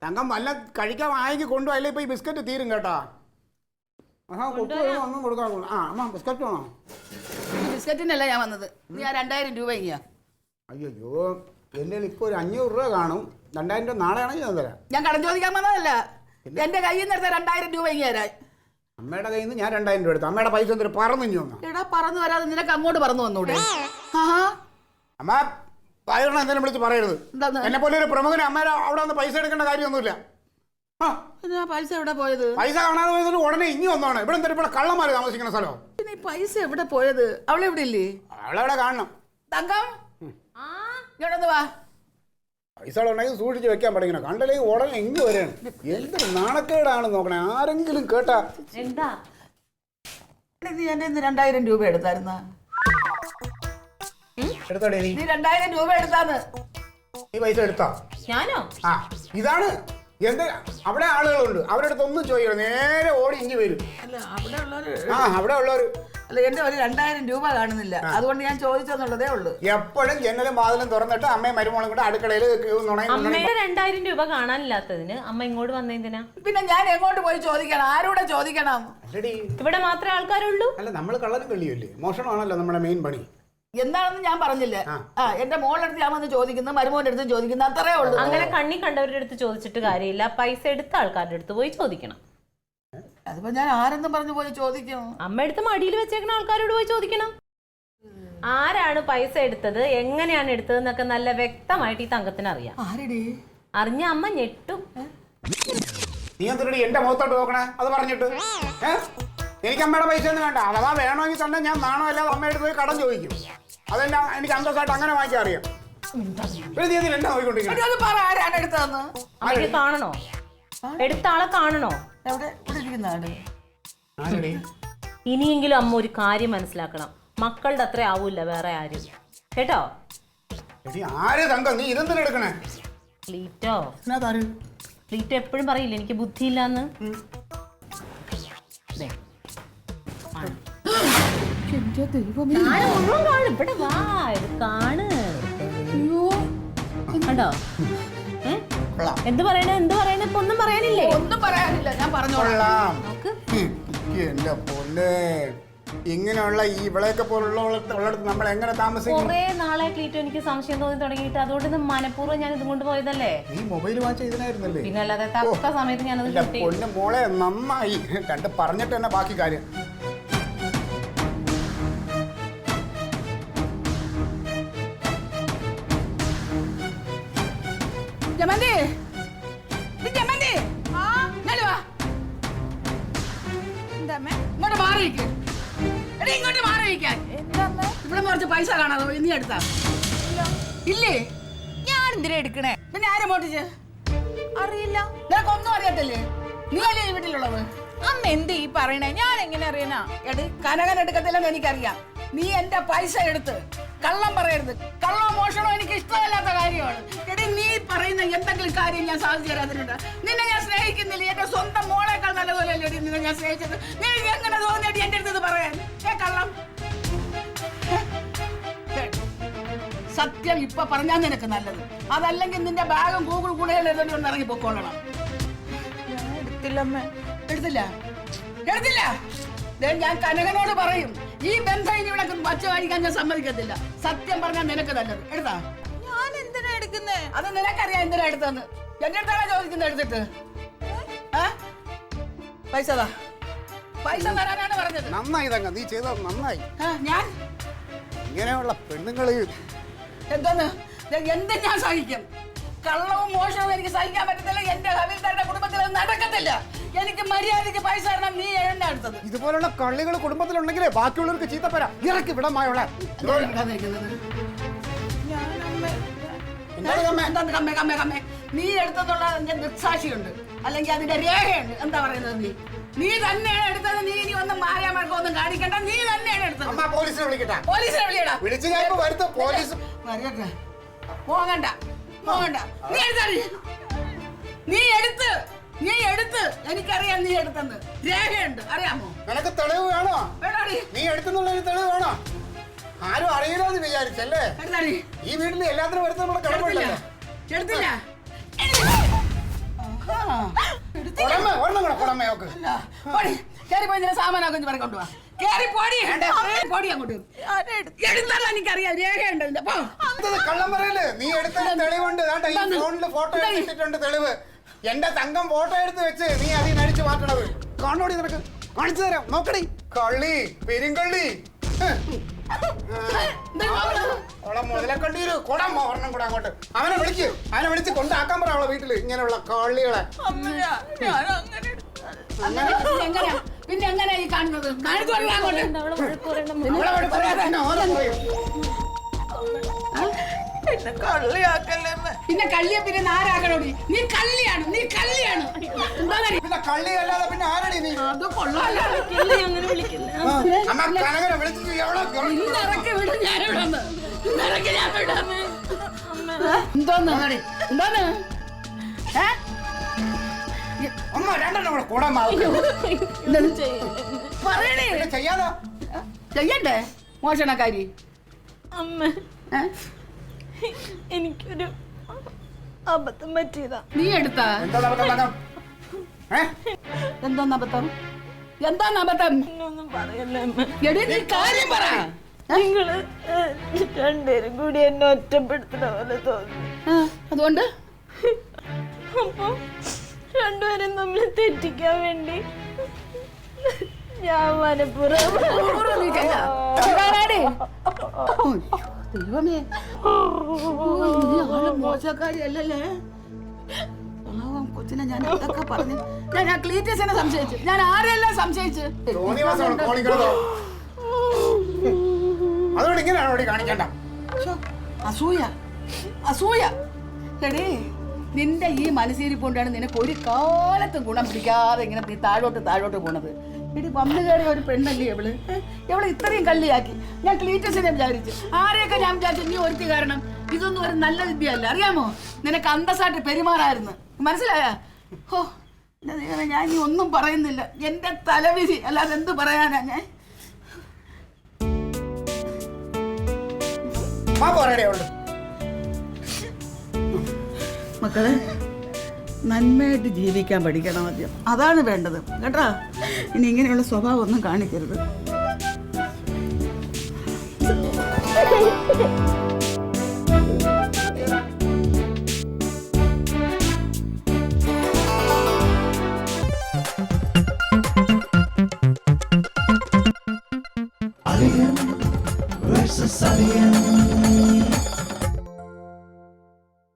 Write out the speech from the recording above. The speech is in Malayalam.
തങ്കം വല്ല കഴിക്കാൻ വാങ്ങി കൊണ്ടുപോയല്ലേ ഇപ്പൊ ഈ ബിസ്ക്കറ്റ് തീരും കേട്ടാ. ഒന്നും കൊടുക്കാൻ. ആ അമ്മ ബിസ്ക്കറ്റ് വേണോ? ബിസ്ക്കറ്റിനല്ല ഞാൻ വന്നത്. നീ ആ 2000 രൂപ ഇങ്ങ. അയ്യോ എൻ്റെ ഇപ്പൊ ഒരു 500 രൂപ കാണും. 2000 രൂപ നാളെയാണെങ്കിൽ ഞാൻ തരാം. ഞാൻ കടം ചോദിക്കാൻ വന്നതല്ല, എന്റെ കയ്യിൽ നിന്ന് എടുത്ത 2000 രൂപ ഇങ്ങ തരാൻ. അമ്മയുടെ കയ്യിൽ നിന്ന് ഞാൻ 2000 രൂപ എടുത്തു. അമ്മയുടെ പൈസ എന്തൊരു പറന്നു വന്നു. എടാ പറന്നു വരാതെ നിനക്ക് അങ്ങോട്ട് പറന്നു വന്നൂടെ? അമ്മ പയറിനെ എന്തെങ്കിലും വിളിച്ച് പറയരുത്. എന്നെ പോലെ ഒരു പ്രമുഖന് അമ്മ അവിടെ വന്ന് പൈസ എടുക്കേണ്ട കാര്യമൊന്നുമില്ല. പൈസ എവിടെ പോയത്? പൈസ കാണാതെ പോയതിന് ഉടനെ ഇനി ഒന്നാണ്. ഇവിടെ എന്തായാലും ഇവിടെ കള്ളന്മാര് താമസിക്കുന്ന സ്ഥലം. നീ പൈസ എവിടെ പോയത്? അവളെ എവിടെ ഇല്ലേ? അവളെവിടെ കാണണം. തങ്കം ഇങ്ങോട്ടൊന്ന് വാ. പൈസ ഉണ്ടെങ്കിൽ സൂക്ഷിച്ച് വെക്കാൻ പഠിക്കണം. കണ്ടല്ലെങ്കിൽ ഉടനെ ഇങ്ങ് വരെയാണ്. എന്തൊരു നാണക്കേടാണ് നോക്കണേ. ആരെങ്കിലും കേട്ടാ എന്താ നീ എന്റെ 2000 രൂപ എടുത്തായിരുന്ന? എടുത്തോടേ നീ 2000 രൂപ എടുത്താന്ന്. നീ പൈസ എടുത്തോ? ഞാനോ? ആ ഇതാണ് എന്ത്. അവിടെ ആളുകളുണ്ട്, അവരുടെ അടുത്ത് ഒന്നും ചോദിക്കണം, നേരെ ഓടി ഇങ്ങി വരും. അല്ല അവിടെ ഉള്ളവര് അവിടെ ഉള്ളവര് അല്ല എന്റെ ഒരു 2000 രൂപ കാണുന്നില്ല, അതുകൊണ്ട് ഞാൻ ചോദിച്ചെന്നുള്ളതേ ഉള്ളൂ. എപ്പോഴും ജനലും വാതിലും തുറന്നിട്ട് അമ്മയും മരുമോളും കൂടെ അടുക്കളയിൽ അമ്മയുടെ 2000 രൂപ കാണാനില്ലാത്തതിന് അമ്മ ഇങ്ങോട്ട് വന്നതിനാ? പിന്നെ ഞാൻ എങ്ങോട്ട് പോയി ചോദിക്കണം? ആരോടെ ചോദിക്കണം? ഇവിടെ മാത്രമേ ആൾക്കാരുള്ളൂ. അല്ല നമ്മൾ കള്ളനും കള്ളിയല്ലേ, മോഷണമാണല്ലോ നമ്മുടെ മെയിൻ പണി. എന്താണെന്ന് ഞാൻ പറഞ്ഞില്ലേ. എന്റെ മോളുടെ അടുത്ത് ഞാൻ വന്ന് ചോദിക്കുന്നു, മരുമോന്റെ അടുത്ത് ചോദിക്കുന്നു, അത്രേ ഉള്ളൂ. അങ്ങനെ കണ്ണി കണ്ടവരുടെ അടുത്ത് ചോദിച്ചിട്ട് കാര്യമില്ല, പൈസ എടുത്ത ആൾക്കാരുടെ അടുത്ത് പോയി ചോദിക്കണം. അതിപ്പോ ഞാൻ ആരെന്നും പറഞ്ഞു പോയി ചോദിക്കണം? അമ്മ എടുത്ത് മടിയിൽ വെച്ചേക്കുന്ന ആൾക്കാരോട് പോയി ചോദിക്കണം. ആരാണ് പൈസ എടുത്തത്, എങ്ങനെയാണ് എടുത്തത് എന്നൊക്കെ നല്ല വ്യക്തമായിട്ട് ഈ തങ്കത്തിന് അറിയാം. അറിഞ്ഞ അമ്മ ഞെട്ടും. നീ എന്തിനടി എന്റെ മുഖത്തോട്ട് നോക്കണേ? അത് പറഞ്ഞിട്ട് എനിക്ക് അമ്മയുടെ പൈസ ഒന്നും വേണ്ട. അഥവാ വേണമെങ്കിൽ തന്നെ ഞാൻ നാണോ അല്ലാതെ അമ്മയുടെ പോയി കടം ചോദിക്കും. അതെല്ലാം എനിക്ക് അന്തസ്സായിട്ട് അങ്ങനെ വാങ്ങിക്കാൻ അറിയാം. എന്നാ നോക്കിക്കൊണ്ടിരിക്കുന്നത്? അമ്മയ്ക്ക് കാണണോ? എടുത്ത ആളെ കാണണോ? ഇനിയെങ്കിലും അമ്മ ഒരു കാര്യം മനസ്സിലാക്കണം, മക്കളുടെ അത്ര ആവൂല്ല വേറെ ആരും, കേട്ടോ? ആര് തങ്കം നീ ഇതെന്തിനാ എടുക്കണേ? ക്ലീറ്റോ ക്ലീറ്റോ എപ്പോഴും പറയില്ല എനിക്ക് ബുദ്ധിയില്ലാന്ന്. ഇവിടെ വാ, ഇത് കാണ്. കണ്ടോ? എന്ത് പറയണേ? ഇപ്പൊ ഒന്നും പറയാനില്ലേ? ഒന്നും പറയാനില്ല, ഞാൻ പറഞ്ഞോളാം. എന്റെ പൊന്നെ, ഇങ്ങനെയുള്ള ഈ ഇവിടെയൊക്കെ പോലുള്ളടത്ത് നമ്മൾ എങ്ങനെ താമസിക്കും? കുറെ നാളെ ക്ലീറ്റോ എനിക്ക് സംശയം തോന്നി തുടങ്ങിയിട്ട്, അതുകൊണ്ട് മനഃപൂർവ്വം ഞാൻ ഇതും കൊണ്ട് പോയതല്ലേ. നീ മൊബൈൽ വാച്ച് ചെയ്തിനായിരുന്നല്ലേ? പിന്നെ അല്ലാതെ തക്ക സമയത്ത് ഞാനത് പൊന്നെ മോളെ, നന്നായി കണ്ട് പറഞ്ഞിട്ട് തന്നെ ബാക്കി കാര്യം. ഇവിടെ കുറച്ച് പൈസ കാണാതോ? നീ എടുത്താ ഇല്ലേ? ഞാൻ എന്തിനാ എടുക്കണേ? പിന്നെ ആരും മോട്ടിച്ച് അറിയില്ല. നിനക്കൊന്നും അറിയത്തില്ലേ? നീ അല്ലേ ഈ വീട്ടിലുള്ളത്? അമ്മ എന്ത് ഈ പറയണേ? ഞാൻ എങ്ങനെ അറിയണ? എടി കനകൻ എടുക്കത്തില്ലെന്ന് എനിക്കറിയാം. നീ എന്റെ പൈസ എടുത്ത് കള്ളം പറയരുത്. കള്ളോ മോഷണോ എനിക്ക് ഇഷ്ടമല്ലാത്ത കാര്യമാണ്. എടി നീ പറയുന്ന എന്തെങ്കിലും കാര്യം ഞാൻ സാധിച്ചു തരാതിനുണ്ട്. നിന്നെ ഞാൻ സ്നേഹിക്കുന്നില്ല. എന്റെ സ്വന്തം മോളേക്കാൾ നല്ലതുപോലെയല്ലേ നിന്നെ ഞാൻ സ്നേഹിച്ചത്. നിനക്ക് എങ്ങനെ തോന്നിയിട്ട് എന്റെ അടുത്ത് പറയാൻ? കള്ളം സത്യം ഇപ്പൊ പറഞ്ഞാൽ നിനക്ക് നല്ലത്. അതല്ലെങ്കിൽ നിന്റെ ബാഗും ഗൂഗിൾ കൂടെയുള്ള ഒന്ന് ഇറങ്ങി പൊക്കോളണം. എടുത്തില്ല. ഞാൻ കനകനോട് പറയും, ഈ ബന്ധം ഇനി ഇവിടെ വച്ച വാങ്ങിക്കാൻ ഞാൻ സമ്മതിക്കത്തില്ല. സത്യം പറഞ്ഞാൽ നിനക്ക് നല്ലത്. എടുത്താ? ഞാൻ എന്തിനാ എടുക്കുന്നേ? അത് നിനക്കറിയാം എന്തിനാ എടുത്തെന്ന്. എന്റെ അടുത്താണ് ചോദിക്കുന്നത്. എടുത്തിട്ട് പൈസ തരാനാണ് പറഞ്ഞത്. നന്നായി തങ്ക, നീ ചെയ്തത് നന്നായി. ഞാൻ ഇങ്ങനെയുള്ള പെണ്ണുങ്ങള് എന്തോന്ന് എന്ത് ഞാൻ സഹിക്കും? കള്ളവും മോശവും എനിക്ക് സഹിക്കാൻ പറ്റത്തില്ല. എന്റെ ഹവീൽദാരുടെ കുടുംബത്തിൽ നടക്കത്തില്ല. എനിക്ക് മര്യാദയ്ക്ക് പൈസ തരണം. നീ എന്നെ എടുത്തത്. ഇതുപോലുള്ള കള്ളികൾ കുടുംബത്തിലുണ്ടെങ്കിലേ ബാക്കിയുള്ളവർക്ക് ചീത്തപ്പര ഇറക്കി വിടമായുള്ള. നീ എടുത്തതുള്ള എന്റെ ദൃക്സാക്ഷിയുണ്ട്, അല്ലെങ്കിൽ അതിന്റെ രേഖയുണ്ട്. എന്താ പറയുന്നത്? നീ തന്നെയാണ് എടുത്തത്. നീ ഇനി ഒന്നും മാറിയാമർക്കും ഒന്നും കാണിക്കണ്ട. നീ തന്നെയാണ് എടുത്തത്. പോലീസിനെ വിളിക്കട്ടെ? പോലീസിനെ വിളിയടാ. പോലീസ് പോകണ്ട. നീ എടുത്ത് എനിക്കറിയാം. നീ എടുത്തെന്ന് രേഖയുണ്ട്, അറിയാമോ? നിനക്ക് തെളിവ് വേണോ? നീ എടുത്തെന്നുള്ളൊരു തെളിവ് വേണോ? ആരും അറിയില്ലെന്ന് വിചാരിച്ചല്ലേ? ഈ വീട്ടിൽ എല്ലാത്തിനും എടുത്ത് നമ്മുടെ കടമല്ല. എടുത്തില്ല. കുടമേ നോക്ക്. കേറി പോയി ഇതിനെ സാമാനൊക്കെ പറ കൊണ്ടുപോവാ. കേറി പോടി. പോടി അങ്ങോട്ട്. എടുത്താലും എനിക്കറിയാം, രേഖയുണ്ട് ഇതിന്റെ. പോ. കള്ളം പറയല്ലേ, നീ എടുത്തതിന് തെളിവുണ്ട്. ഈ ഫോണില് ഫോട്ടോ എടുത്തിട്ടുണ്ട് തെളിവ്. എന്റെ തങ്കം ഫോട്ടോ എടുത്ത് വെച്ച് നീ അതിൽ നടിച്ചു മാറ്റണത് കാണോടി. നിനക്ക് കാണിച്ചു തരാം, നോക്കടി. കള്ളി, പെരുങ്കള്ളി. മുതലക്കണ്ടീര് കുടം ഒരെണ്ണം കൂടെ അങ്ങോട്ട്. അവനെ വിളിച്ച് കൊണ്ടാക്കാൻ പറ അവളെ വീട്ടില് ഇങ്ങനെയുള്ള കള്ളികളെ. പിന്നെ എങ്ങനെയാ ഈ കാണുന്നത്? പിന്നെ കള്ളിയെ പിന്നെ ആരാകണോടി? നീ കള്ളിയാണ്. പിന്നെ കള്ളി അല്ലാതെ പിന്നെ ആരടി നീ? അത് കൊള്ളാലോ. അങ്ങനെ വിളിക്കില്ല. കനകനെ വിളിച്ചിട്ട് എന്തോന്ന് അമ്മ രണ്ടെണ്ണം കൂടെ കൂടാൻ ചെയ്യാതാ ചെയ്യണ്ടേ മോഷണക്കാരി? അമ്മ, എനിക്കൊരു അബദ്ധം പറ്റിയതാ. നീ എടുത്താ? എന്തോന്ന് അബദ്ധം? ഒന്നും പറയല്ലേ അമ്മ. എടി നീ കാര്യം പറ. നിങ്ങള് രണ്ടുപേരും കൂടി എന്നെ ഒറ്റപ്പെടുത്തുന്ന പോലെ തോന്നി. അതുകൊണ്ട് അപ്പൊ രണ്ടുപേരും തമ്മിൽ തെറ്റിക്കാൻ വേണ്ടി ഞാൻ മനപ്പുറം ദൈവമേ, മോശക്കാരി അല്ലല്ലേ? കൊച്ചിനെ ഞാൻ എന്തൊക്കെ പറഞ്ഞു. ഞാൻ ക്ലീറ്റസിനെ സംശയിച്ചു, ഞാൻ ആരെല്ലാം സംശയിച്ചു. അതുകൊണ്ട് ഇങ്ങനെയാണോ കാണിക്കണ്ട? അസൂയ എടേ, നിന്റെ ഈ മനസ്സിരിപ്പുകൊണ്ടാണ് നിനക്ക് ഒരു കാലത്തും ഗുണം പിടിക്കാതെ ഇങ്ങനെ നീ താഴോട്ട് പോണത്. എടി വന്നു കയറിയ ഒരു പെണ്ണല്ലേ എവള് ഇത്രയും കള്ളിയാക്കി. ഞാൻ ക്ലീറ്റസിനെ വിചാരിച്ചു, ആരെയൊക്കെ ഞാൻ വിചാരിച്ചു. നീ ഒരുത്തി കാരണം ഇതൊന്നും ഒരു നല്ല വിദ്യയല്ല, അറിയാമോ? നിനക്ക് അന്തസ്സായിട്ട് പെരുമാറായിരുന്നു, മനസ്സിലായ? ഓ എന്റെ ദൈവമേ, ഞാൻ ഇനി ഒന്നും പറയുന്നില്ല. എന്റെ തലവിധി, അല്ലാതെ എന്ത് പറയാനാ ഞാൻ? മക്കളെ, നന്മയായിട്ട് ജീവിക്കാൻ പഠിക്കണം ആദ്യം. അതാണ് വേണ്ടത് കേട്ടോ. ഇനി ഇങ്ങനെയുള്ള സ്വഭാവം ഒന്നും കാണിക്കരുത്.